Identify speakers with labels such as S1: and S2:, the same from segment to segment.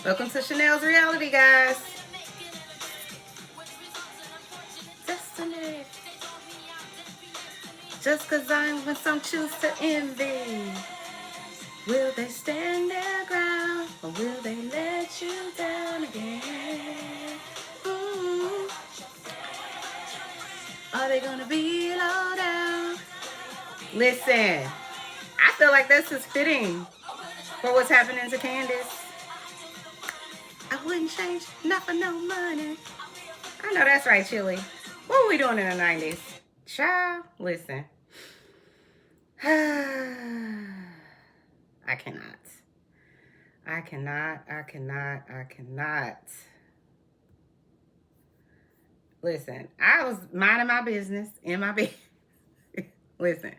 S1: Welcome to Chanel's reality, guys. Destiny. Just cause I'm when some choose to envy. Will they stand their ground or will they let you down again? Ooh. Are they gonna be low down? Listen, I feel like this is fitting for what's happening to Candace. I wouldn't change nothing, no money. I know that's right, Chili. What were we doing in the 90s? Child, listen. I cannot. I cannot. Listen, I was minding my business in my bed. Listen,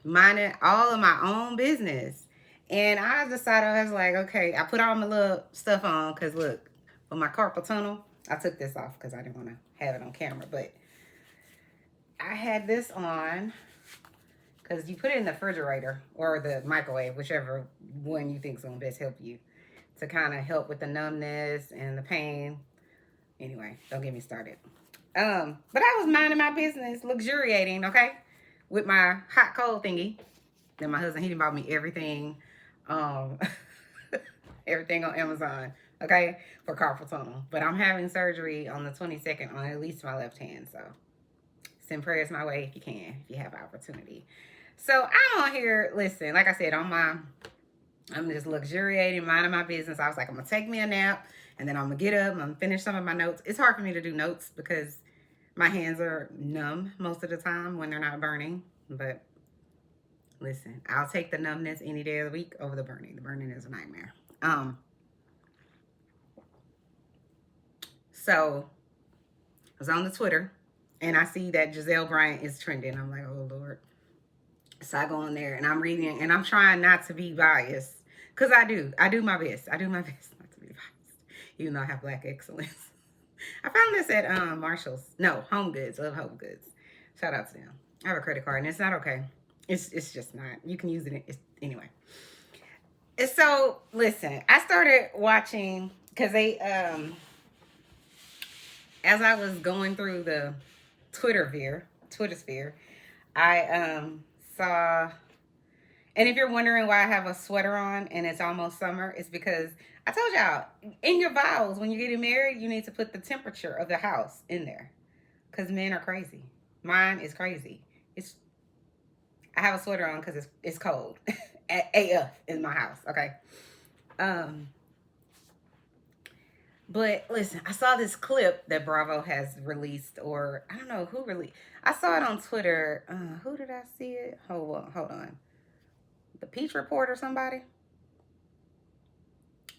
S1: minding all of my own business. And I decided, I was like, okay, I put all my little stuff on because look, for my carpal tunnel, I took this off because I didn't want to have it on camera. But I had this on because you put it in the refrigerator or the microwave, whichever one you think is going to best help you, to kind of help with the numbness and the pain. Anyway, don't get me started. But I was minding my business, luxuriating, okay, with my hot cold thingy. Then my husband, he bought me everything, everything on Amazon, okay, for carpal tunnel. But I'm having surgery on the 22nd on at least my left hand, so send prayers my way if you can, if you have opportunity. So I'm on here, listen, like I said, I'm just luxuriating, minding my business. I was like, I'm gonna take me a nap, and then I'm gonna get up, I'm gonna finish some of my notes. It's hard for me to do notes because my hands are numb most of the time when they're not burning. But listen, I'll take the numbness any day of the week over the burning. The burning is a nightmare. So I was on the Twitter, and I see that Giselle Bryant is trending. I'm like, oh Lord. So I go on there and I'm reading, and I'm trying not to be biased because I do my best. I do my best not to be biased, even though I have black excellence. I found this at Marshall's. No, Home Goods. Love Home Goods. Shout out to them. I have a credit card, and it's not okay. It's just not. You can use it anyway. And so listen, I started watching because they as I was going through the Twitter sphere, I saw. And if you're wondering why I have a sweater on and it's almost summer, it's because I told y'all, in your vows, when you're getting married, you need to put the temperature of the house in there. Because men are crazy. Mine is crazy. I have a sweater on because it's cold. AF in my house, okay? But listen, I saw this clip that Bravo has released, or I don't know who released. I saw it on Twitter. Who did I see it? Hold on. The Peach Report or somebody?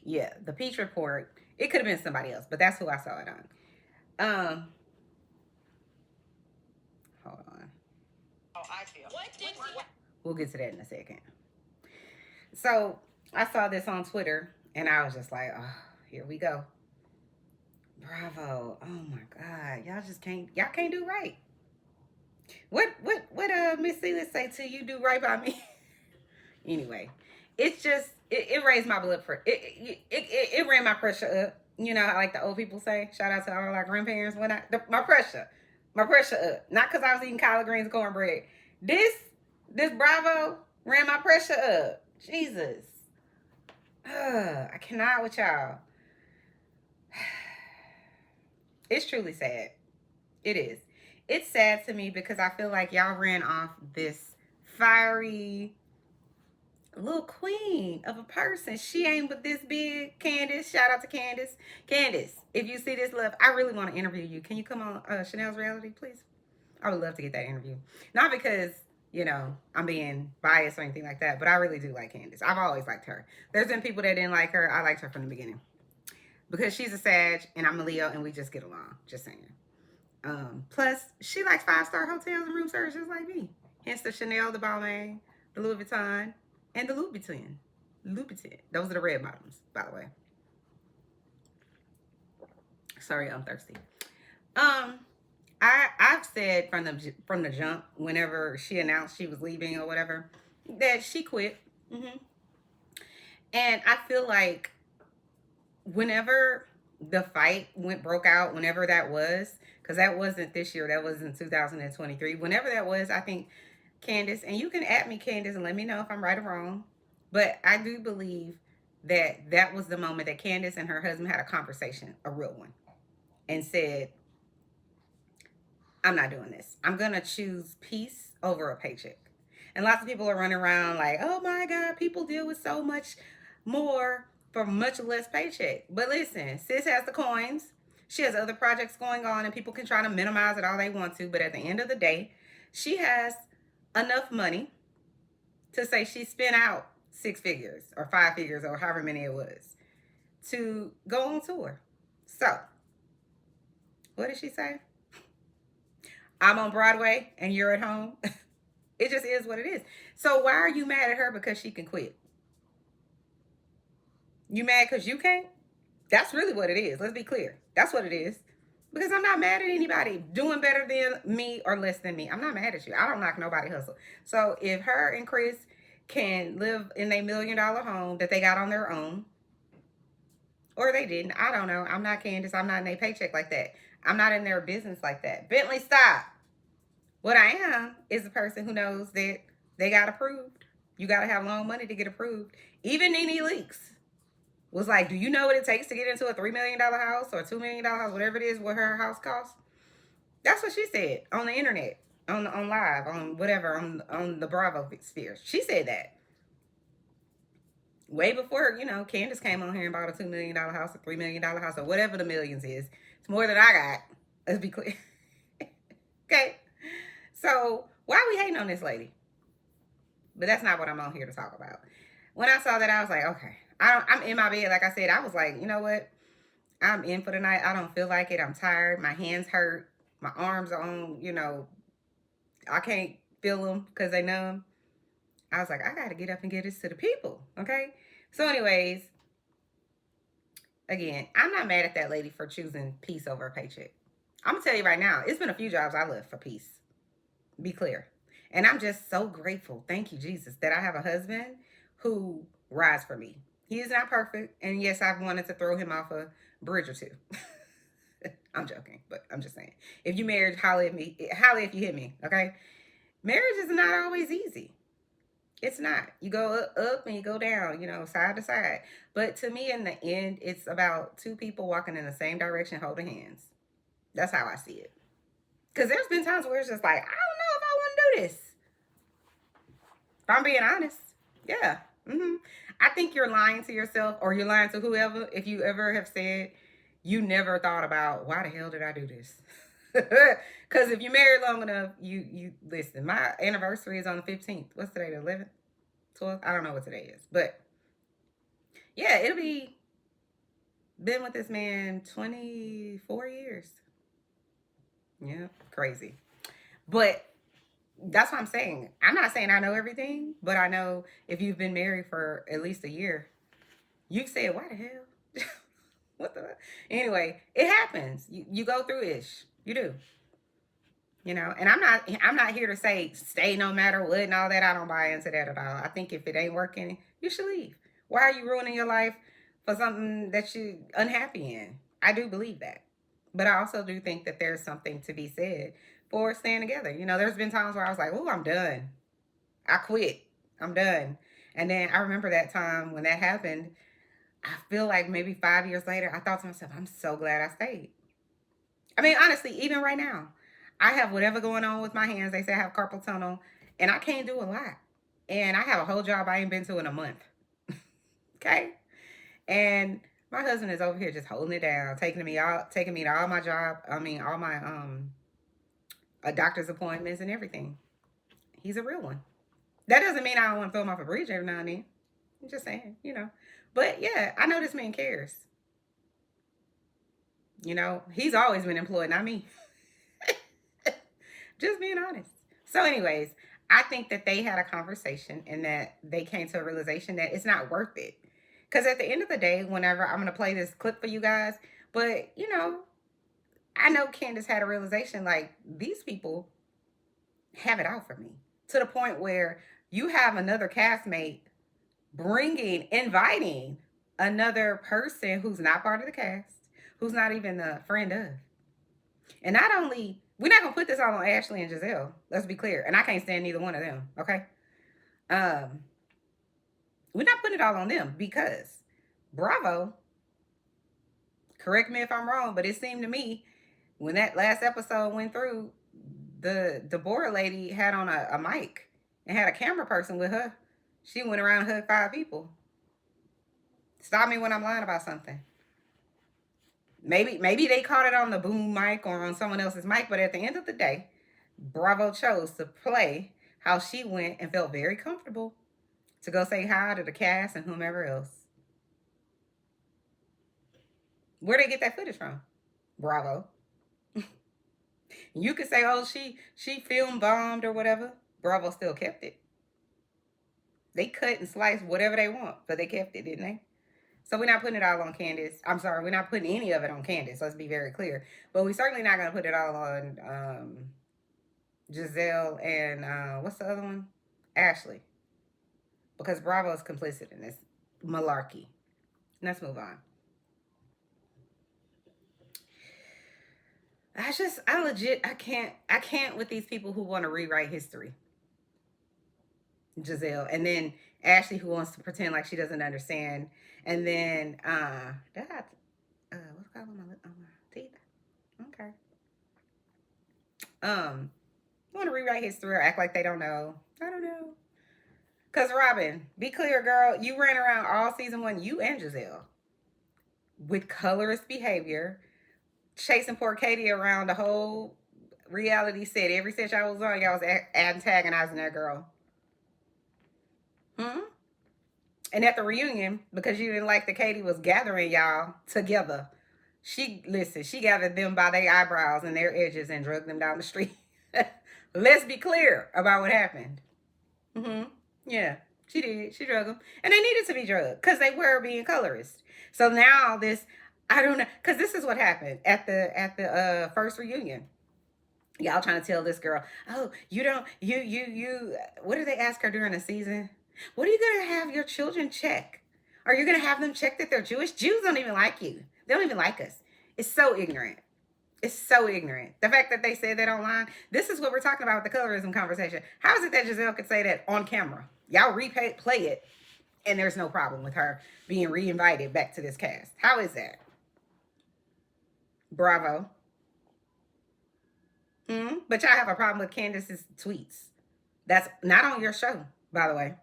S1: Yeah, the Peach Report. It could have been somebody else, but that's who I saw it on. Hold on. Oh, I feel. We'll get to that in a second. So I saw this on Twitter, and I was just like, oh, here we go. Bravo. Oh my God. Y'all can't do right. What Miss Celia say to you do right by me? Anyway, it's just it raised my blood pressure. It ran my pressure up. You know, like the old people say. Shout out to all our grandparents. My pressure up. Not because I was eating collard greens and cornbread. This Bravo ran my pressure up. Jesus. I cannot with y'all. It's truly sad. It is. It's sad to me because I feel like y'all ran off this fiery little queen of a person. She ain't but this big. Candace, shout out to Candace. Candace, if you see this, love, I really want to interview you. Can you come on Chanel's reality, please? I would love to get that interview. Not because, you know, I'm being biased or anything like that, but I really do like Candace. I've always liked her. There's been people that didn't like her. I liked her from the beginning. Because she's a Sag and I'm a Leo and we just get along. Just saying. Plus, she likes 5-star hotels and room service just like me. Hence the Chanel, the Balmain, the Louis Vuitton, and the Louboutin. Those are the red bottoms, by the way. Sorry, I'm thirsty. I've said from the jump, whenever she announced she was leaving or whatever, that she quit. And I feel like whenever the fight broke out, whenever that was, because that wasn't this year, that was in 2023. Whenever that was, I think Candace, and you can at me, Candace, and let me know if I'm right or wrong. But I do believe that that was the moment that Candace and her husband had a conversation, a real one, and said, I'm not doing this. I'm going to choose peace over a paycheck. And lots of people are running around like, oh my God, people deal with so much more for much less paycheck. But listen, sis has the coins. She has other projects going on, and people can try to minimize it all they want to. But at the end of the day, she has enough money to say she spent out 6 figures or 5 figures or however many it was to go on tour. So, what did she say? I'm on Broadway and you're at home. It just is what it is. So why are you mad at her because she can quit? You mad because you can't? That's really what it is. Let's be clear. That's what it is. Because I'm not mad at anybody doing better than me or less than me. I'm not mad at you. I don't knock nobody hustle. So if her and Chris can live in a $1 million home that they got on their own, or they didn't, I don't know. I'm not Candace. I'm not in a paycheck like that. I'm not in their business like that. Bentley, stop. What I am is a person who knows that they got approved. You got to have loan money to get approved. Even Nene Leakes was like, do you know what it takes to get into a $3 million house or $2 million house, whatever it is, what her house costs? That's what she said on the internet, on live, on whatever, on the Bravo sphere. She said that. Way before, Candace came on here and bought a $2 million house, a $3 million house, or whatever the millions is. It's more than I got. Let's be clear. Okay. So why are we hating on this lady? But that's not what I'm on here to talk about. When I saw that, I was like, okay. I'm in my bed. Like I said, I was like, you know what? I'm in for the night. I don't feel like it. I'm tired. My hands hurt. My arms are on, I can't feel them because they numb. I was like, I got to get up and get this to the people. Okay. So anyways, again, I'm not mad at that lady for choosing peace over a paycheck. I'm going to tell you right now, it's been a few jobs I left for peace. Be clear. And I'm just so grateful. Thank you, Jesus, that I have a husband who rides for me. He is not perfect. And yes, I've wanted to throw him off a bridge or two. I'm joking, but I'm just saying. If you married, holler at me. Holler if you hit me, okay? Marriage is not always easy. It's not. You go up and you go down, side to side. But to me, in the end, it's about two people walking in the same direction, holding hands. That's how I see it. Because there's been times where it's just like, I don't know if I want to do this. If I'm being honest. Yeah. I think you're lying to yourself, or you're lying to whoever, if you ever have said you never thought about, why the hell did I do this? Because if you married long enough, you listen. My anniversary is on the 15th. What's today, the 11th? 12th? I don't know what today is. But yeah, it'll be been with this man 24 years. Yeah, crazy. But that's what I'm saying. I'm not saying I know everything, but I know if you've been married for at least a year, you say, why the hell? What the? Anyway, it happens. You go through ish. You do. And I'm not here to say stay no matter what and all that. I don't buy into that at all. I think if it ain't working, you should leave. Why are you ruining your life for something that you're unhappy in? I do believe that. But I also do think that there's something to be said for staying together. There's been times where I was like, oh, I'm done. I quit. I'm done. And then I remember that time when that happened. I feel like maybe 5 years later, I thought to myself, I'm so glad I stayed. I mean, honestly, even right now, I have whatever going on with my hands. They say I have carpal tunnel, and I can't do a lot. And I have a whole job I ain't been to in a month. Okay? And my husband is over here just holding it down, taking me to all my all my doctor's appointments and everything. He's a real one. That doesn't mean I don't want to throw him off a bridge every now and then. I'm just saying, But yeah, I know this man cares. He's always been employed, not me. Just being honest. So anyways, I think that they had a conversation and that they came to a realization that it's not worth it. Because at the end of the day, whenever I'm going to play this clip for you guys, but, I know Candace had a realization like these people have it out for me. To the point where you have another castmate inviting another person who's not part of the cast, who's not even a friend of. And not only, we're not gonna put this all on Ashley and Giselle. Let's be clear. And I can't stand neither one of them. Okay. Um, we're not putting it all on them because Bravo. Correct me if I'm wrong, but it seemed to me when that last episode went through, the Deborah lady had on a mic and had a camera person with her. She went around and hugged 5 people. Stop me when I'm lying about something. Maybe they caught it on the boom mic or on someone else's mic, but at the end of the day, Bravo chose to play how she went and felt very comfortable to go say hi to the cast and whomever else. Where'd they get that footage from? Bravo. You could say, oh, she film bombed or whatever. Bravo still kept it. They cut and sliced whatever they want, but they kept it, didn't they? So we're not putting it all on Candace. I'm sorry, we're not putting any of it on Candace. Let's be very clear. But we're certainly not going to put it all on Giselle and what's the other one? Ashley. Because Bravo is complicit in this malarkey. Let's move on. I can't with these people who want to rewrite history. Giselle. And then Ashley, who wants to pretend like she doesn't understand. And then, what's called on my teeth? Okay. Want to rewrite history or act like they don't know. I don't know. Because Robin, be clear, girl, you ran around all season 1, you and Giselle, with colorist behavior, chasing poor Katie around the whole reality set. Every set y'all was on, y'all was antagonizing that girl. And at the reunion, because you didn't like that Katie was gathering y'all together, she gathered them by their eyebrows and their edges and dragged them down the street. Let's be clear about what happened. Yeah, she did. She drugged them. And they needed to be drugged because they were being colorist. So now this, I don't know, because this is what happened at the first reunion. Y'all trying to tell this girl, oh, you don't, what did they ask her during the season? What are you going to have your children check? Are you going to have them check that they're Jewish? Jews don't even like you. They don't even like us. It's so ignorant. It's so ignorant. The fact that they said that online, this is what we're talking about with the colorism conversation. How is it that Giselle could say that on camera? Y'all play it, and there's no problem with her being re-invited back to this cast. How is that? Bravo. But y'all have a problem with Candace's tweets. That's not on your show, by the way.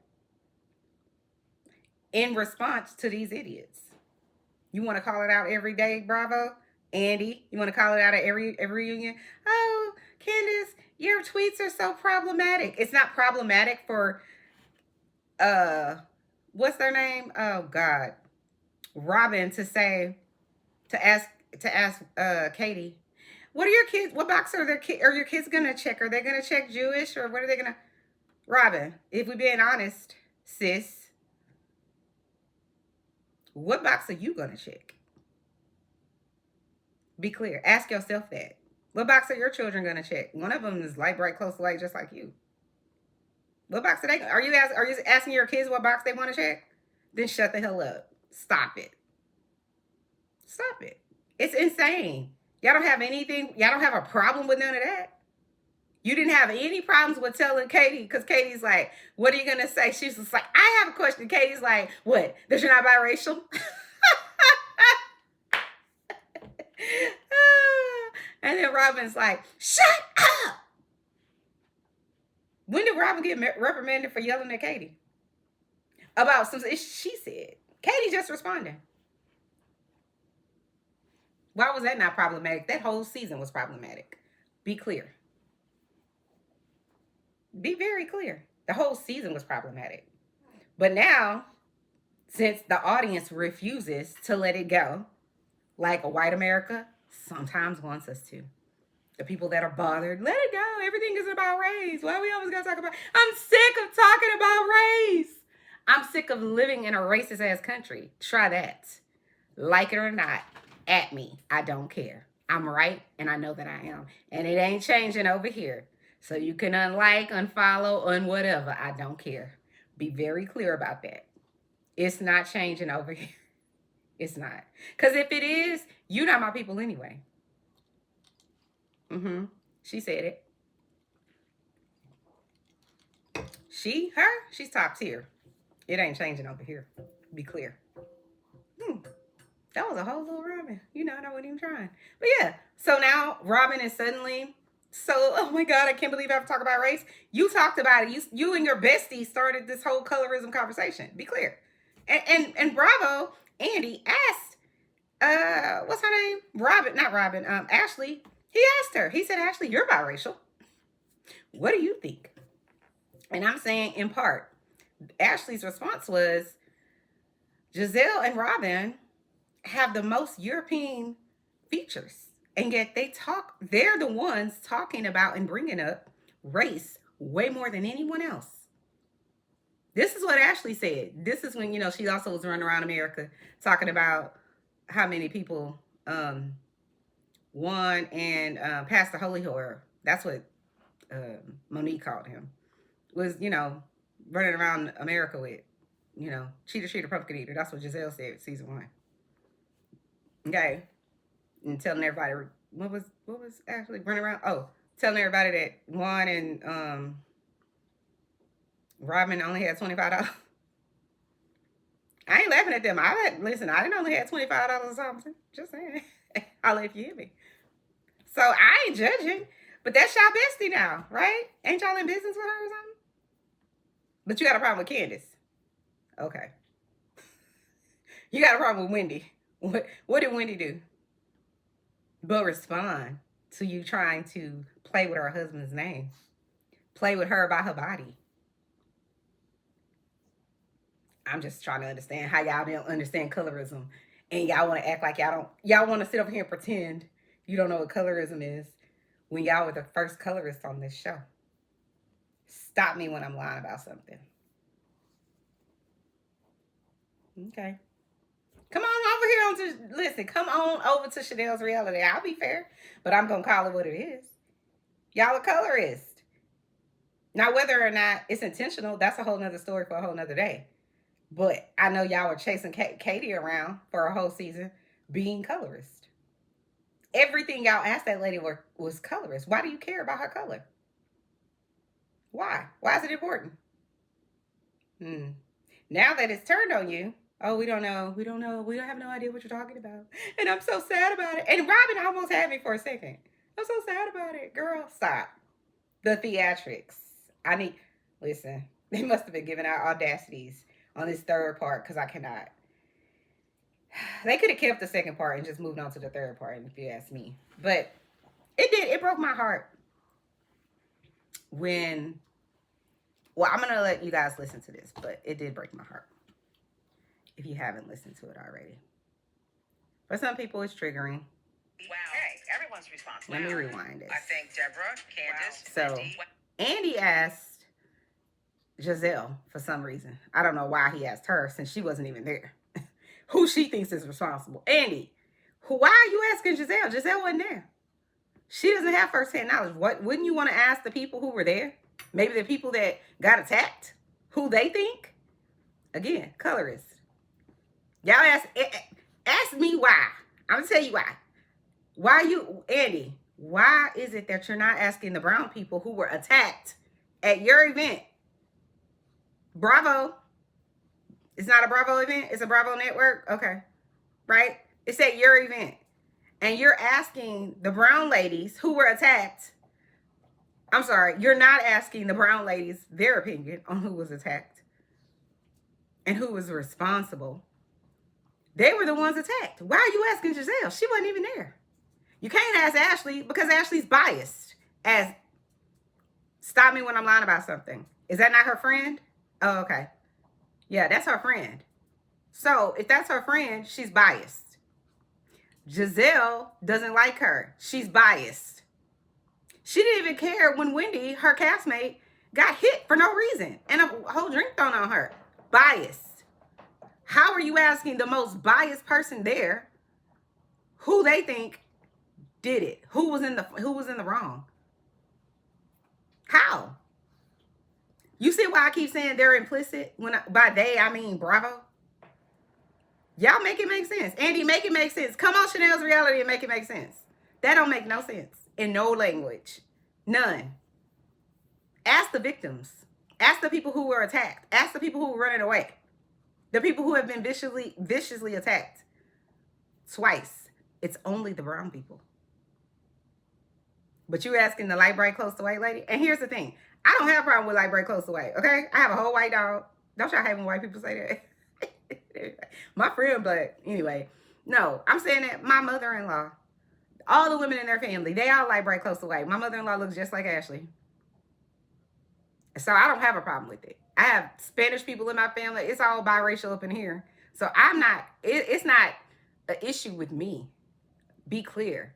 S1: In response to these idiots. You want to call it out every day, Bravo? Andy, you want to call it out at every reunion? Oh, Candace, your tweets are so problematic. It's not problematic for, what's their name? Oh, God. Robin to ask Katie, what are your kids, what box are your kids going to check? Are they going to check Jewish or what are they going to? Robin, if we're being honest, sis, what box are you going to check? Be clear. Ask yourself that. What box are your children going to check? One of them is light, bright, close to light, just like you. What box are they? Are you asking your kids what box they want to check? Then shut the hell up. Stop it. Stop it. It's insane. Y'all don't have anything. Y'all don't have a problem with none of that. You didn't have any problems with telling Katie, because Katie's like, what are you going to say? She's just like, I have a question. Katie's like, what? That you're not biracial? And then Robin's like, shut up. When did Robin get reprimanded for yelling at Katie? About something she said. Katie just responded. Why was that not problematic? That whole season was problematic. Be clear. Be very clear. The whole season was problematic. But now, since the audience refuses to let it go, like a white America sometimes wants us to. The people that are bothered, let it go. Everything is about race. Why we always got to talk about? I'm sick of talking about race. I'm sick of living in a racist ass country. Try that. Like it or not, at me. I don't care. I'm right, and I know that I am. And it ain't changing over here. So you can unlike, unfollow, whatever. I don't care. Be very clear about that. It's not changing over here. It's not. Because if it is, you're not my people anyway. She said it. She's top tier. It ain't changing over here. Be clear. That was a whole little Robin. I wasn't even trying. But yeah, so now Robin is suddenly so, oh my God, I can't believe I have to talk about race. You talked about it. You and your bestie started this whole colorism conversation. Be clear. And Bravo, Andy asked, what's her name? Ashley. He asked her. He said, Ashley, you're biracial. What do you think? And I'm saying, in part, Ashley's response was, Giselle and Robin have the most European features. And yet they're the ones talking about and bringing up race way more than anyone else. This is what Ashley said. This is when, she also was running around America talking about how many people won and passed the holy horror. That's what Monique called him. Was, running around America with, cheater, pumpkin eater. That's what Giselle said season 1. Okay. And telling everybody, what was Ashley running around? Oh, telling everybody that Juan and Robin only had $25. I ain't laughing at them. Listen, I didn't only have $25 or something. Just saying. I'll let you hear me. So I ain't judging. But that's y'all bestie now, right? Ain't y'all in business with her or something? But you got a problem with Candace. Okay. You got a problem with Wendy. What did Wendy do? But respond to you trying to play with her husband's name. Play with her about her body. I'm just trying to understand how y'all don't understand colorism. And y'all want to act like y'all want to sit over here and pretend you don't know what colorism is when y'all were the first colorist on this show. Stop me when I'm lying about something. Okay. Come on over here come on over to Chanel's reality. I'll be fair, but I'm going to call it what it is. Y'all a colorist. Now, whether or not it's intentional, that's a whole nother story for a whole nother day. But I know y'all were chasing Katie around for a whole season being colorist. Everything y'all asked that lady was colorist. Why do you care about her color? Why? Why is it important? Now that it's turned on you, oh, we don't know. We don't have no idea what you're talking about. And I'm so sad about it. And Robin almost had me for a second. I'm so sad about it. Girl, stop. The theatrics. Listen, they must have been giving out audacities on this third part because I cannot. They could have kept the second part and just moved on to the third part, if you ask me. But it broke my heart when, well, I'm going to let you guys listen to this, but it did break my heart if you haven't listened to it already. For some people, it's triggering.
S2: Wow. Hey, everyone's responsible.
S1: Let me rewind it.
S2: I thank Deborah, Candace,
S1: So, Andy asked Giselle for some reason. I don't know why he asked her since she wasn't even there. Who she thinks is responsible. Andy, why are you asking Giselle? Giselle wasn't there. She doesn't have firsthand knowledge. Wouldn't you want to ask the people who were there? Maybe the people that got attacked? Who they think? Again, colorist. Y'all ask me why. I'm going to tell you why. Andy, why is it that you're not asking the brown people who were attacked at your event? Bravo. It's not a Bravo event. It's a Bravo network. Okay. Right? It's at your event. And you're asking the brown ladies who were attacked. I'm sorry. You're not asking the brown ladies their opinion on who was attacked and who was responsible. They were the ones attacked. Why are you asking Giselle? She wasn't even there. You can't ask Ashley because Ashley's biased. Stop me when I'm lying about something. Is that not her friend? Oh, okay. Yeah, that's her friend. So if that's her friend, she's biased. Giselle doesn't like her. She's biased. She didn't even care when Wendy, her castmate, got hit for no reason and a whole drink thrown on her. Biased. How are you asking the most biased person there who they think did it? Who was in the wrong? How? You see why I keep saying they're implicit? By they, I mean Bravo. Y'all make it make sense. Andy, make it make sense. Come on Chanel's reality and make it make sense. That don't make no sense in no language. None. Ask the victims. Ask the people who were attacked. Ask the people who were running away. The people who have been viciously attacked. Twice. It's only the brown people. But you asking the light bright close to white lady? And here's the thing. I don't have a problem with light bright close to white, okay? I have a whole white dog. Don't y'all hate when white people say that? My friend, but anyway. No, I'm saying that my mother-in-law, all the women in their family, they all light bright close to white. My mother-in-law looks just like Ashley. So I don't have a problem with it. I have Spanish people in my family. It's all biracial up in here. So I'm not, it's not an issue with me. Be clear.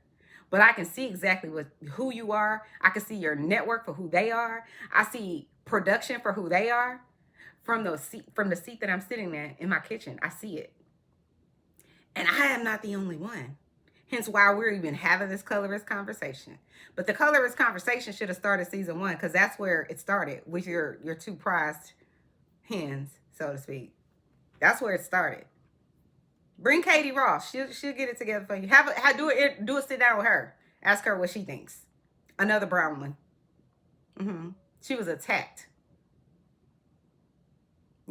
S1: But I can see exactly who you are. I can see your network for who they are. I see production for who they are. From the seat that I'm sitting in my kitchen, I see it. And I am not the only one. Hence why we're even having this colorist conversation. But the colorist conversation should have started season 1 because that's where it started with your two prized hens, so to speak. That's where it started. Bring Katie Ross. She'll get it together for you. Do a sit down with her. Ask her what she thinks. Another brown one. She was attacked.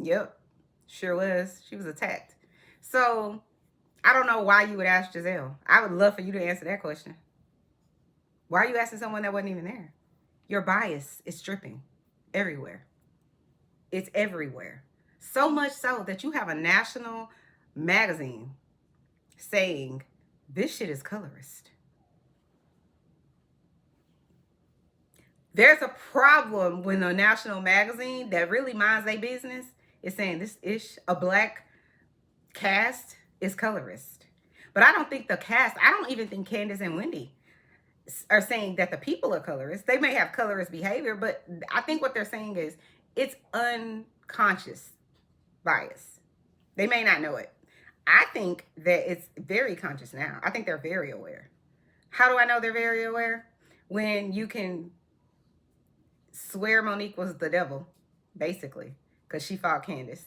S1: Yep. Sure was. She was attacked. So, I don't know why you would ask Giselle. I would love for you to answer that question. Why are you asking someone that wasn't even there? Your bias is dripping everywhere. It's everywhere. So much so that you have a national magazine saying, this shit is colorist. There's a problem when a national magazine that really minds their business is saying this ish, a black cast is colorist. But I don't think the cast, I don't even think Candace and Wendy are saying that the people are colorists. They may have colorist behavior, but I think what they're saying is it's unconscious bias. They may not know it. I think that it's very conscious now. I think they're very aware. How do I know they're very aware? When you can swear Monique was the devil, basically, because she fought Candace,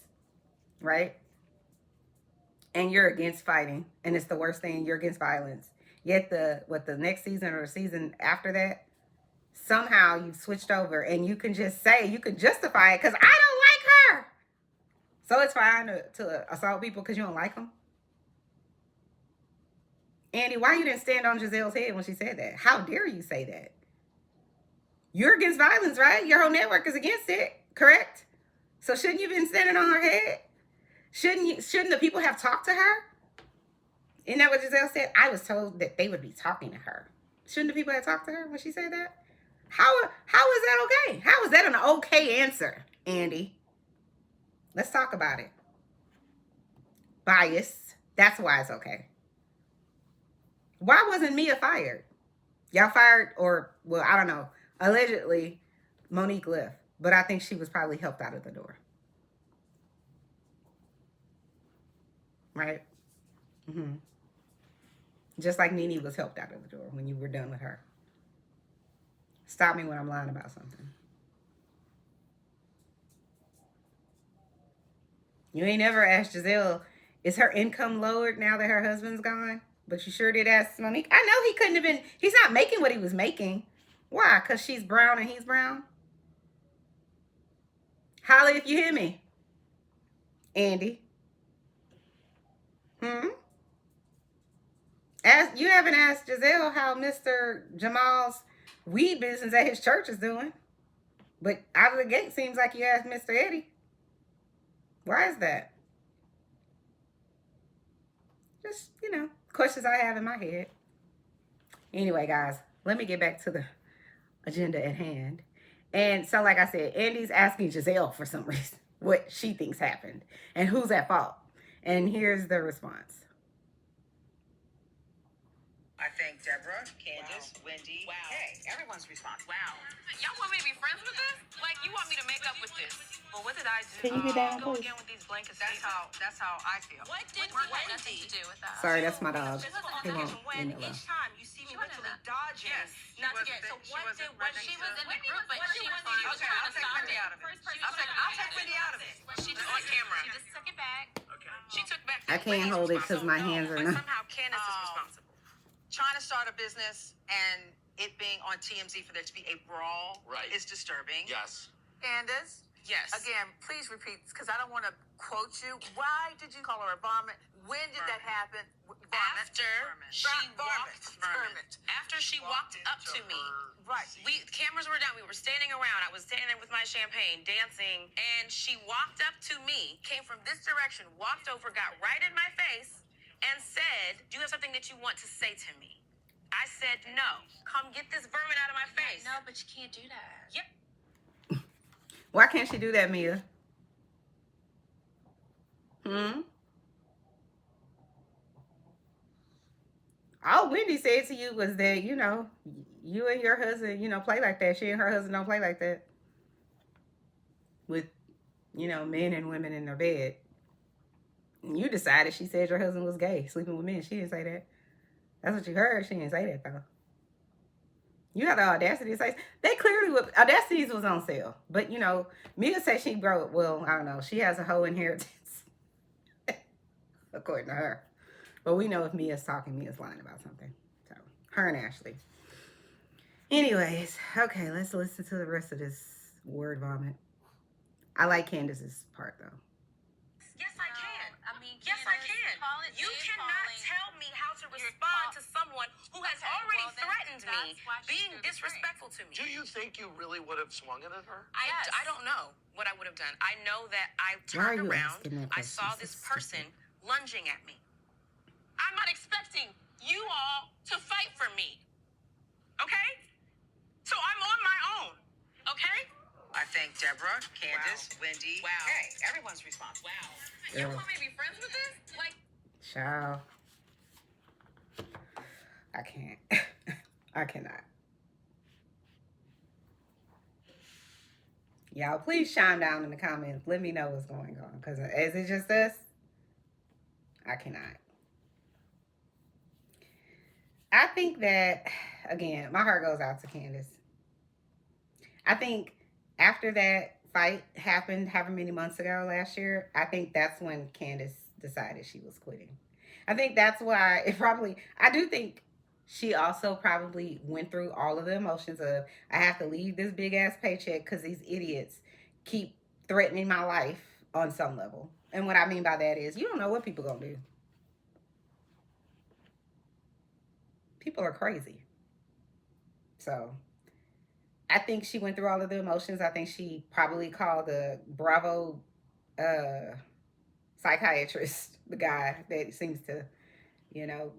S1: right? And you're against fighting, and it's the worst thing. You're against violence. Yet the next season or the season after that, somehow you've switched over, and you can just say, you can justify it because I don't like her. So it's fine to assault people because you don't like them. Andy, why you didn't stand on Giselle's head when she said that? How dare you say that? You're against violence, right? Your whole network is against it, correct? So shouldn't you have been standing on her head? Shouldn't the people have talked to her? Isn't that what Giselle said? I was told that they would be talking to her. Shouldn't the people have talked to her when she said that? How is that okay? How is that an okay answer, Andy? Let's talk about it. Bias. That's why it's okay. Why wasn't Mia fired? Y'all fired, or, well, I don't know. Allegedly, Monique left. But I think she was probably helped out of the door. Right? Just like Nene was helped out of the door when you were done with her. Stop me when I'm lying about something. You ain't never asked Giselle, is her income lowered now that her husband's gone? But you sure did ask Monique. I know he couldn't have been, he's not making what he was making. Why? Because she's brown and he's brown? Holla if you hear me. Andy. You haven't asked Giselle how Mr. Jamal's weed business at his church is doing. But out of the gate, seems like you asked Mr. Eddie. Why is that? Just, questions I have in my head. Anyway, guys, let me get back to the agenda at hand. And so, like I said, Andy's asking Giselle for some reason what she thinks happened and who's at fault. And here's the response.
S2: I think Deborah, Candace, Wendy.
S3: Wow.
S2: Hey, everyone's responsible.
S3: Wow. Y'all want me to be friends with this? Like, you want me to make up with this? Well, what did I do?
S1: Can you get down,
S3: go
S1: please?
S3: again with these blankets.
S2: That's how I feel.
S3: What did Wendy
S4: nothing to do with that?
S1: Sorry, that's my dog. He
S3: When
S1: won't leave me alone.
S3: each time you see me mentally dodging, Not to get. So what did what she was in the group, but she was trying to stop it.
S2: I'll take Wendy out of it.
S3: She just on camera. She just took it back.
S2: Okay.
S3: She took back.
S1: I can't hold it because my hands are
S3: But
S1: not.
S3: somehow Candace is responsible.
S2: Trying to start a business and it being on TMZ for there to be a brawl is disturbing.
S4: Yes.
S2: Candace?
S3: Yes.
S2: Again, please repeat, because I don't want to quote you. Why did you call her a varmint? When did that happen?
S3: After she walked,
S2: Vermint.
S3: after she walked up to me,
S2: Right.
S3: Cameras were down. We were standing around. I was standing there with my champagne, dancing, and she walked up to me, came from this direction, walked over, got right in my face, and said, "Do you have something that you want to say to me?" I said, "No. Come get this vermin out of my face."
S5: No, but you can't do that.
S3: Yep.
S1: Why can't she do that, Mia? All Wendy said to you was that, you know, you and your husband, you know, play like that. She and her husband don't play like that. With, you know, men and women in their bed. And you decided she said your husband was gay, sleeping with men. She didn't say that. That's what you heard. She didn't say that, though. You had the audacity to say, they clearly would, Audacities was on sale. But, you know, Mia said she broke, well, I don't know. She has a whole inheritance. According to her. But we know if Mia's talking, Mia's lying about something. So, her and Ashley. Anyways, okay, let's listen to the rest of this word vomit. I like Candace's part, though.
S3: Yes, I can.
S5: I mean,
S3: Yes, I
S5: Candace,
S3: can.
S5: call it
S3: You
S5: name
S3: cannot
S5: calling.
S3: tell me how to respond to someone who has
S5: Okay,
S3: already
S5: well, then
S3: threatened me,
S5: that's why she
S3: being
S5: threw the
S3: disrespectful to me.
S4: Do you think you really would have swung it at her?
S5: Yes.
S3: I don't know what I would have done. I know that I
S1: Why are
S3: turned
S1: you
S3: around.
S1: asking that
S3: I
S1: question?
S3: saw
S1: This
S3: this
S1: is
S3: person lunging at me. I'm not expecting you all to fight for me. Okay? So I'm on my own. Okay?
S2: I think Deborah, Candace, Wendy.
S3: Wow.
S2: Hey, everyone's responsible.
S3: Wow.
S1: Yeah.
S3: You want me to be friends with this? Like,
S1: Child. I can't. I cannot. Y'all, please chime down in the comments. Let me know what's going on. Because is it just us? I cannot. I think that, again, my heart goes out to Candace. I think after that fight happened however many months ago last year, I think that's when Candace decided she was quitting. I think that's why I do think she also probably went through all of the emotions of, I have to leave this big ass paycheck because these idiots keep threatening my life on some level. And what I mean by that is, you don't know what people gonna do. People are crazy. So I think she went through all of the emotions. I think she probably called the Bravo psychiatrist, the guy that seems to, you know,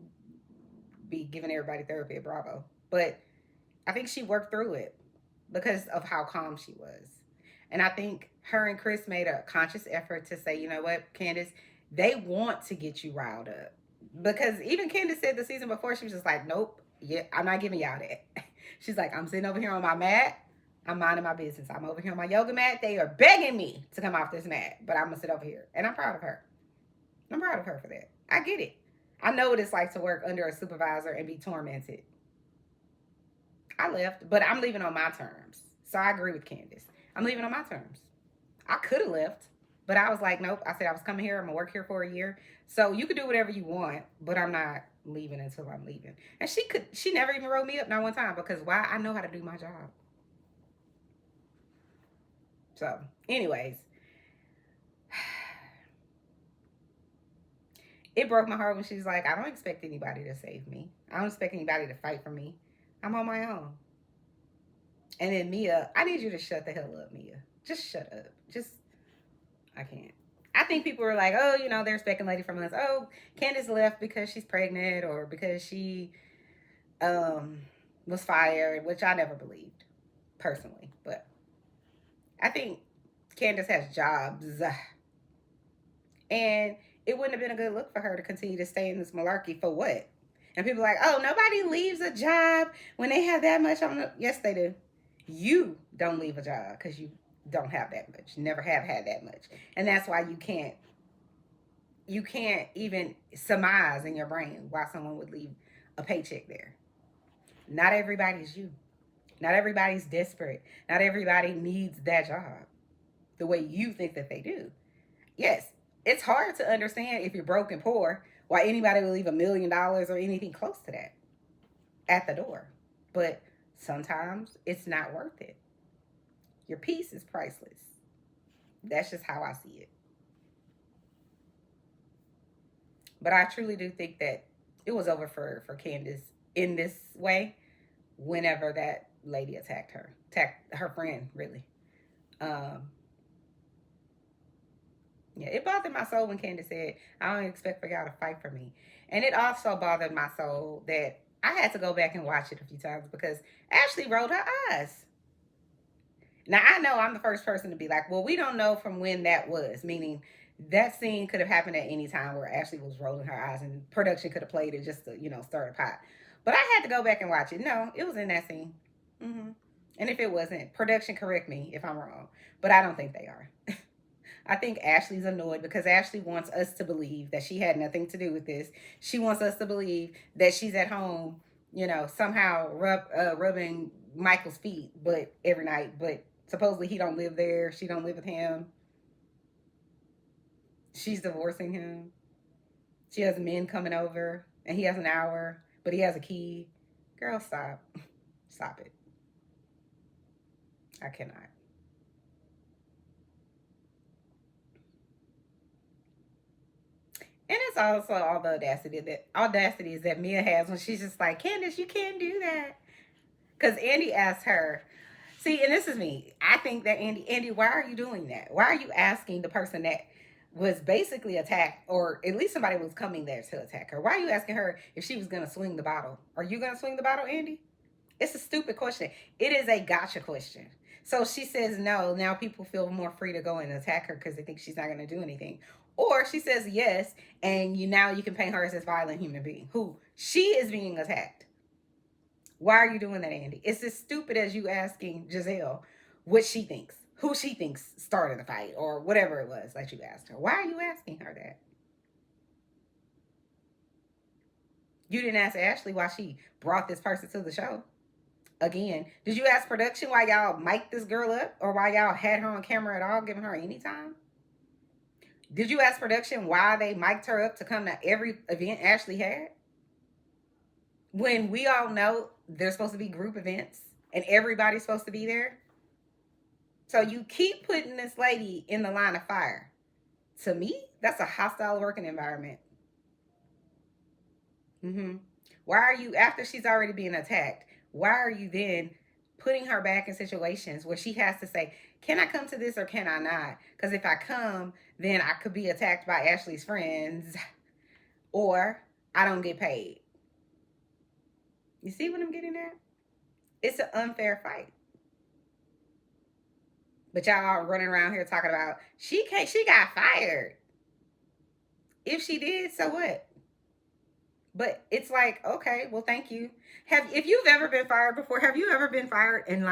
S1: be giving everybody therapy at Bravo. But I think she worked through it because of how calm she was. And I think her and Chris made a conscious effort to say, you know what, Candace, they want to get you riled up. Because even Candace said the season before, she was just like, nope, yeah, I'm not giving y'all that. She's like, I'm sitting over here on my mat. I'm minding my business. I'm over here on my yoga mat. They are begging me to come off this mat, but I'm going to sit over here. And I'm proud of her. I'm proud of her for that. I get it. I know what it's like to work under a supervisor and be tormented. I left, but I'm leaving on my terms. So I agree with Candace. I'm leaving on my terms. I could have left, but I was like, nope. I said I was coming here. I'm going to work here for a year. So you could do whatever you want, but I'm not leaving until I'm leaving. And she never even wrote me up not one time, because why? I know how to do my job. So anyways, it broke my heart when she's like, I don't expect anybody to save me. I don't expect anybody to fight for me. I'm on my own. And then Mia, I need you to shut the hell up, Mia. Just shut up. I can't. I think people were like, oh, you know, they're speculating from us. Oh, Candace left because she's pregnant or because she was fired, which I never believed, personally. But I think Candace has jobs. And it wouldn't have been a good look for her to continue to stay in this malarkey for what? And people are like, oh, nobody leaves a job when they have that much on the... Yes, they do. You don't leave a job because you don't have that much. Never have had that much. And that's why you can't even surmise in your brain why someone would leave a paycheck there. Not everybody's you. Not everybody's desperate. Not everybody needs that job the way you think that they do. Yes, it's hard to understand if you're broke and poor why anybody would leave $1 million or anything close to that at the door. But sometimes it's not worth it. Your peace is priceless. That's just how I see it. But I truly do think that it was over for Candace in this way whenever that lady attacked her friend, really. Um, yeah, it bothered my soul when Candace said, I don't expect for y'all to fight for me. And it also bothered my soul that I had to go back and watch it a few times because Ashley rolled her eyes. Now, I know I'm the first person to be like, well, we don't know from when that was, meaning that scene could have happened at any time where Ashley was rolling her eyes and production could have played it just to, stir the pot. But I had to go back and watch it. No, it was in that scene. Mm-hmm. And if it wasn't, production correct me if I'm wrong. But I don't think they are. I think Ashley's annoyed because Ashley wants us to believe that she had nothing to do with this. She wants us to believe that she's at home, somehow rubbing Michael's feet, but every night. But supposedly he don't live there. She don't live with him. She's divorcing him. She has men coming over, and he has an hour, but he has a key. Girl, stop. Stop it. I cannot. And it's also all the audacities that Mia has when she's just like, Candace, you can't do that. Because Andy asked her, see, and this is me. I think that Andy, why are you doing that? Why are you asking the person that was basically attacked, or at least somebody was coming there to attack her? Why are you asking her if she was going to swing the bottle? Are you going to swing the bottle, Andy? It's a stupid question. It is a gotcha question. So she says no. Now people feel more free to go and attack her because they think she's not going to do anything. Or she says yes, and now you can paint her as this violent human being who she is being attacked. Why are you doing that, Andy? It's as stupid as you asking Giselle what she thinks, who she thinks started the fight, or whatever it was that you asked her. Why are you asking her that? You didn't ask Ashley why she brought this person to the show. Again, did you ask production why y'all mic'd this girl up, or why y'all had her on camera at all, giving her any time? Did you ask production why they mic'd her up to come to every event Ashley had? When we all know there's supposed to be group events and everybody's supposed to be there. So you keep putting this lady in the line of fire. To me, that's a hostile working environment. Why are you, after she's already being attacked, why are you then putting her back in situations where she has to say, can I come to this or can I not? Because if I come, then I could be attacked by Ashley's friends, or I don't get paid. You see what I'm getting at? It's an unfair fight. But y'all are running around here talking about she got fired. If she did, so what? But it's like, okay, well, thank you. If you've ever been fired before, have you ever been fired and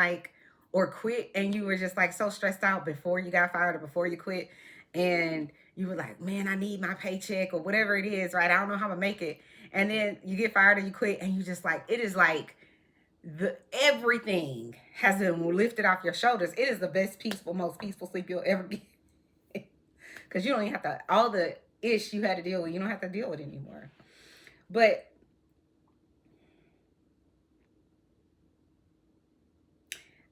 S1: or quit and you were just like so stressed out before you got fired or before you quit, and you were like, man, I need my paycheck or whatever it is, right? I don't know how to make it. And then you get fired and you quit and you just like, it is like everything has been lifted off your shoulders. It is the most peaceful sleep you'll ever get. Because you don't even have to, all the ish you had to deal with, you don't have to deal with anymore. But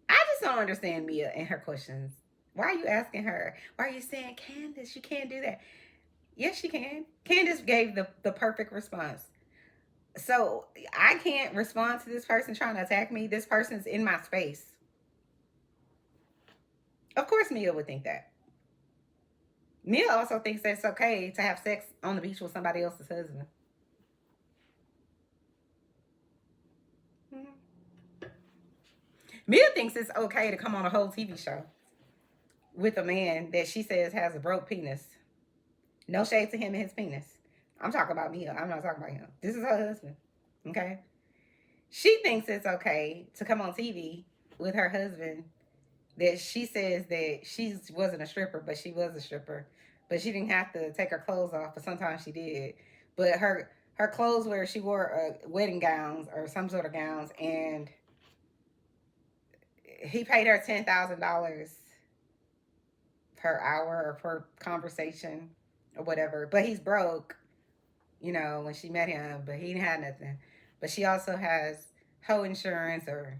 S1: I just don't understand Mia and her questions. Why are you asking her? Why are you saying, Candace, you can't do that? Yes, she can. Candace gave the perfect response. So I can't respond to this person trying to attack me. This person's in my space. Of course Mia would think that. Mia also thinks that it's okay to have sex on the beach with somebody else's husband. Mia thinks it's okay to come on a whole TV show with a man that she says has a broke penis. No shade to him and his penis. I'm talking about Mia. I'm not talking about him. This is her husband. Okay? She thinks it's okay to come on TV with her husband that she says that she wasn't a stripper, but she was a stripper. But she didn't have to take her clothes off, but sometimes she did. But her her clothes where she wore wedding gowns or some sort of gowns, and he paid her $10,000 per hour or per conversation or whatever. But he's broke, when she met him, but he didn't have nothing. But she also has hoe insurance or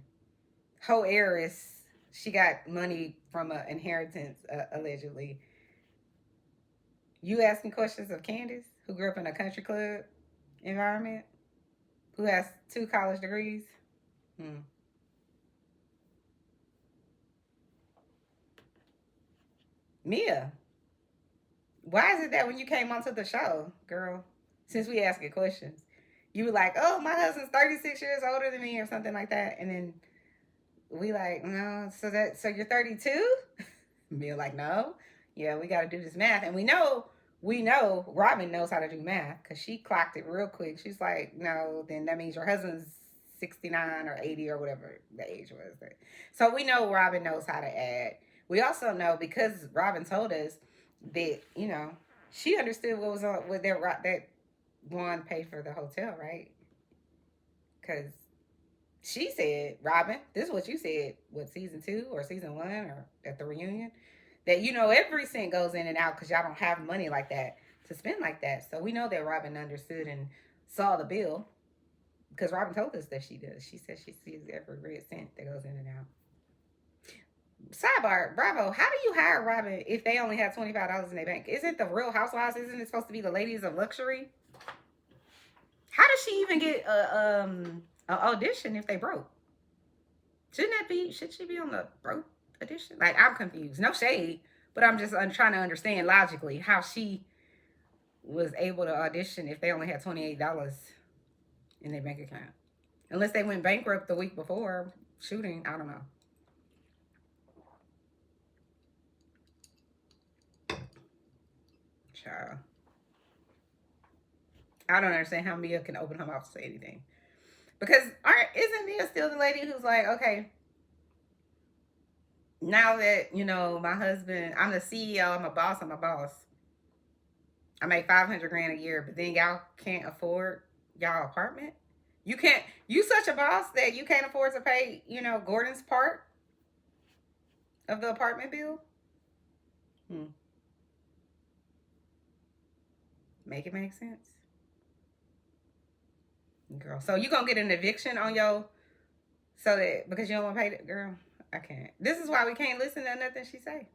S1: hoe heiress. She got money from an inheritance, allegedly. You asking questions of Candace, who grew up in a country club environment, who has 2 college degrees? Mia, why is it that when you came onto the show, girl, since we asking questions, you were like, oh, my husband's 36 years older than me or something like that, and then we like, no, so you're 32? Mia like, no. Yeah, we got to do this math. And we know Robin knows how to do math because she clocked it real quick. She's like, no, then that means your husband's 69 or 80 or whatever the age was. So we know Robin knows how to add. We also know, because Robin told us that, she understood what was on with that one paid for the hotel, right? Because she said, Robin, this is what you said, season 2 or season 1 or at the reunion, that every cent goes in and out because y'all don't have money like that to spend like that. So we know that Robin understood and saw the bill, because Robin told us that she does. She said she sees every red cent that goes in and out. Sidebar, Bravo, how do you hire Robin if they only have $25 in their bank? Isn't the Real Housewives, isn't it supposed to be the ladies of luxury? How does she even get a audition if they broke? Should she be on the broke audition? Like, I'm confused. No shade, but I'm just trying to understand logically how she was able to audition if they only had $28 in their bank account. Unless they went bankrupt the week before shooting. I don't know. Child. I don't understand how Mia can open her mouth to say anything. Because isn't Mia still the lady who's like, okay, now that, my husband, I'm the CEO, I'm a boss. I make $500,000 a year, but then y'all can't afford y'all apartment? You such a boss that you can't afford to pay, Gordon's part of the apartment bill? Make it make sense? Girl, so you gonna get an eviction on because you don't want to pay it? Girl, I can't. This is why we can't listen to nothing she say.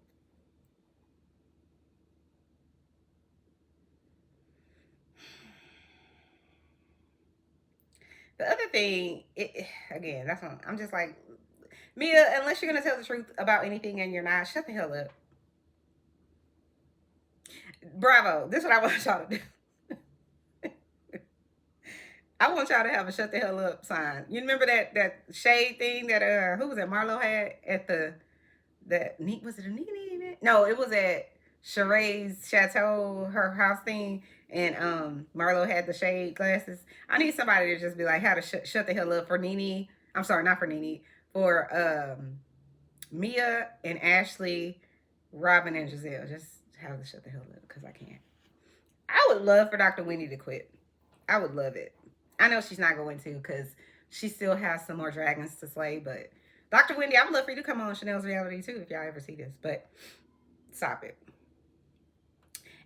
S1: The other thing, again, that's what I'm just like, Mia, unless you're gonna tell the truth about anything and you're not, shut the hell up. Bravo, this is what I want y'all to do. I want y'all to have a shut the hell up sign. You remember that shade thing that who was it, Marlo had at was it a Nene event? No, it was at Sheree's Chateau, her house thing, and Marlo had the shade glasses. I need somebody to just be like, how to shut the hell up for Nene. I'm sorry, not for Nene, for Mia and Ashley, Robin and Giselle. Just have to shut the hell up, because I can't. I would love for Dr. Wendy to quit. I would love it. I know she's not going to, because she still has some more dragons to slay. But Dr. Wendy, I would love for you to come on Chanel's Reality too, if y'all ever see this. But stop it.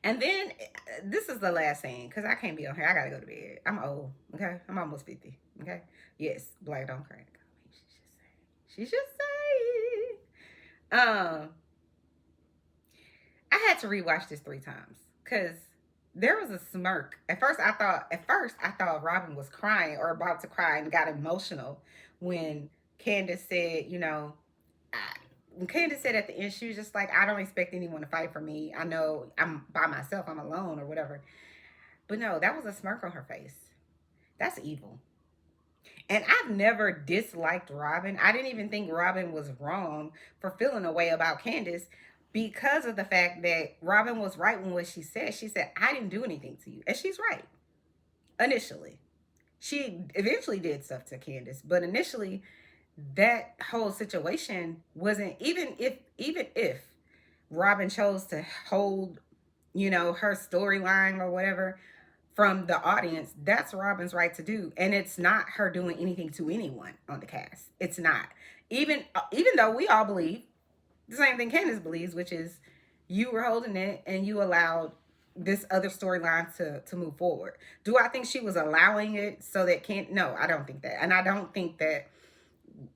S1: And then this is the last thing, because I can't be on here. I gotta go to bed. I'm old. Okay, I'm almost 50. Okay, yes, black don't crack. She should say. I had to rewatch this 3 times because there was a smirk. At first I thought Robin was crying or about to cry and got emotional when Candace said, when Candace said at the end, she was just like, I don't expect anyone to fight for me. I know I'm by myself, I'm alone or whatever. But no, that was a smirk on her face. That's evil. And I've never disliked Robin. I didn't even think Robin was wrong for feeling a way about Candace, because of the fact that Robin was right when what she said. She said, I didn't do anything to you. And she's right. Initially. She eventually did stuff to Candace. But initially, that whole situation wasn't, even if Robin chose to hold, her storyline or whatever, from the audience, that's Robin's right to do. And it's not her doing anything to anyone on the cast. It's not. Even though we all believe the same thing Candace believes, which is you were holding it and you allowed this other storyline to move forward. Do I think she was allowing it so that no, I don't think that. And I don't think that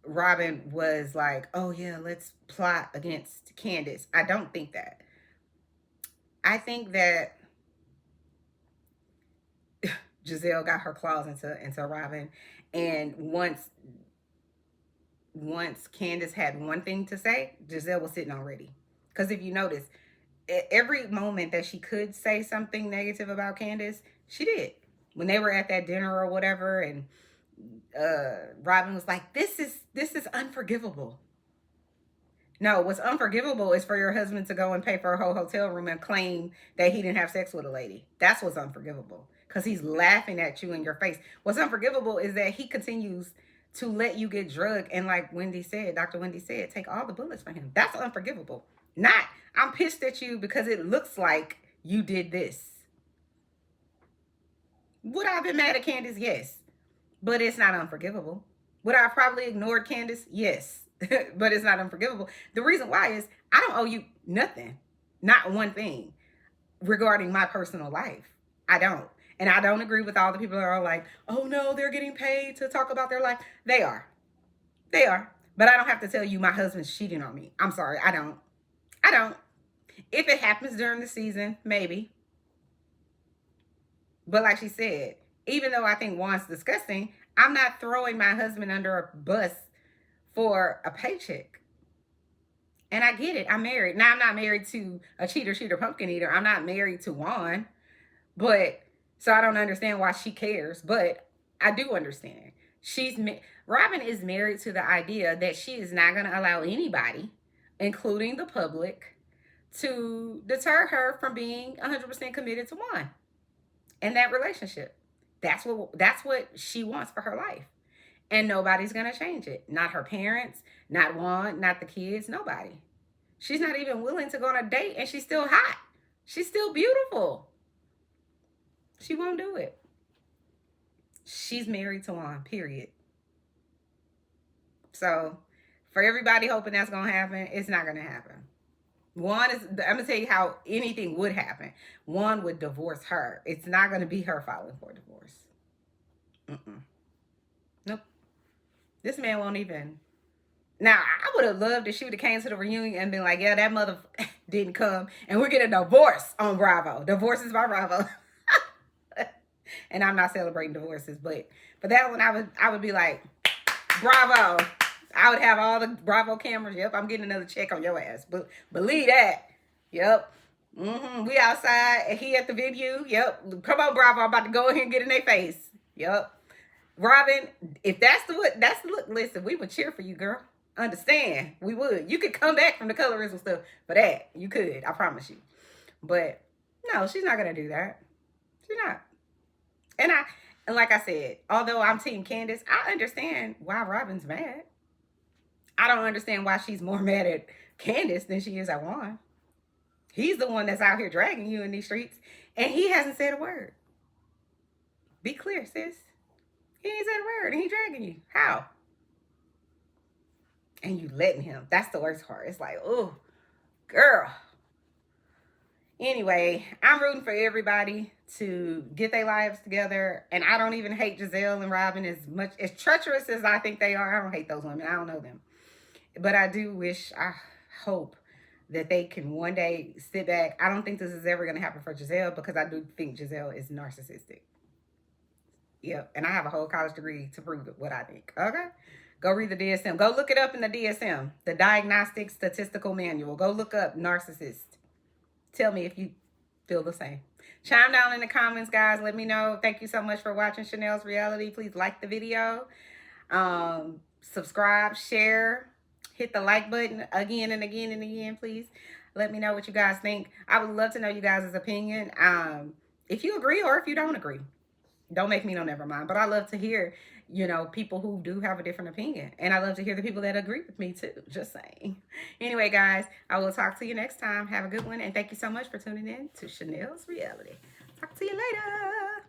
S1: Robin was like, oh yeah, let's plot against Candace. I don't think that. I think that Giselle got her claws into Robin, and once Candace had one thing to say, Giselle was sitting on ready. Because if you notice, every moment that she could say something negative about Candace, she did. When they were at that dinner or whatever, and Robin was like, this is unforgivable. No, what's unforgivable is for your husband to go and pay for a whole hotel room and claim that he didn't have sex with a lady. That's what's unforgivable, because he's laughing at you in your face. What's unforgivable is that he continues to let you get drugged, and like Dr. Wendy said, take all the bullets for him. That's unforgivable. Not, I'm pissed at you because it looks like you did this. Would I have been mad at Candace? Yes. But it's not unforgivable. Would I have probably ignored Candace? Yes. But it's not unforgivable. The reason why is I don't owe you nothing. Not one thing regarding my personal life. I don't. And I don't agree with all the people that are like, oh no, they're getting paid to talk about their life. They are. They are. But I don't have to tell you my husband's cheating on me. I'm sorry. I don't. If it happens during the season, maybe. But like she said, even though I think Juan's disgusting, I'm not throwing my husband under a bus for a paycheck. And I get it. I'm married. Now, I'm not married to a cheater, pumpkin eater. I'm not married to Juan. But, so I don't understand why she cares. But I do understand. Robin is married to the idea that she is not going to allow anybody, including the public, to deter her from being 100% committed to Juan and that relationship. That's what she wants for her life. And nobody's going to change it. Not her parents, not Juan, not the kids, nobody. She's not even willing to go on a date, and she's still hot. She's still beautiful. She won't do it. She's married to Juan, period. So, for everybody hoping that's going to happen, it's not going to happen. I'm going to tell you how anything would happen. Juan would divorce her. It's not going to be her filing for divorce. Nope. This man won't even. Now, I would have loved if she would have came to the reunion and been like, yeah, that mother didn't come, and we're getting a divorce on Bravo. Divorces by Bravo. And I'm not celebrating divorces, but for that one, I would be like, Bravo. I would have all the Bravo cameras. Yep, I'm getting another check on your ass. But believe that. Yep. We outside and he at the venue. Yep. Come on, Bravo. I'm about to go in here and get in their face. Yep. Robin, if that's the look, listen, we would cheer for you, girl. Understand? We would. You could come back from the colorism stuff for that. You could. I promise you. But no, she's not gonna do that. She's not. And like I said, although I'm Team Candace, I understand why Robin's mad. I don't understand why she's more mad at Candace than she is at Juan. He's the one that's out here dragging you in these streets, and he hasn't said a word. Be clear, sis. He ain't said a word, and he's dragging you. How? And you letting him. That's the worst part. It's like, oh, girl. Anyway, I'm rooting for everybody to get their lives together. And I don't even hate Giselle and Robin as much, as treacherous as I think they are. I don't hate those women. I don't know them. But I hope that they can one day sit back. I don't think this is ever going to happen for Giselle, because I do think Giselle is narcissistic. Yep. And I have a whole college degree to prove what I think. Okay? Go read the DSM. Go look it up in the DSM, the Diagnostic Statistical Manual. Go look up narcissist. Tell me if you feel the same. Chime down in the comments, guys. Let me know. Thank you so much for watching Chanel's Reality. Please like the video. Subscribe, share, hit the like button again and again and again, please. Let me know what you guys think. I would love to know you guys' opinion. If you agree or if you don't agree. Don't make me know, never mind. But I love to hear, people who do have a different opinion. And I love to hear the people that agree with me too. Just saying. Anyway, guys, I will talk to you next time. Have a good one. And thank you so much for tuning in to Chanel's Reality. Talk to you later.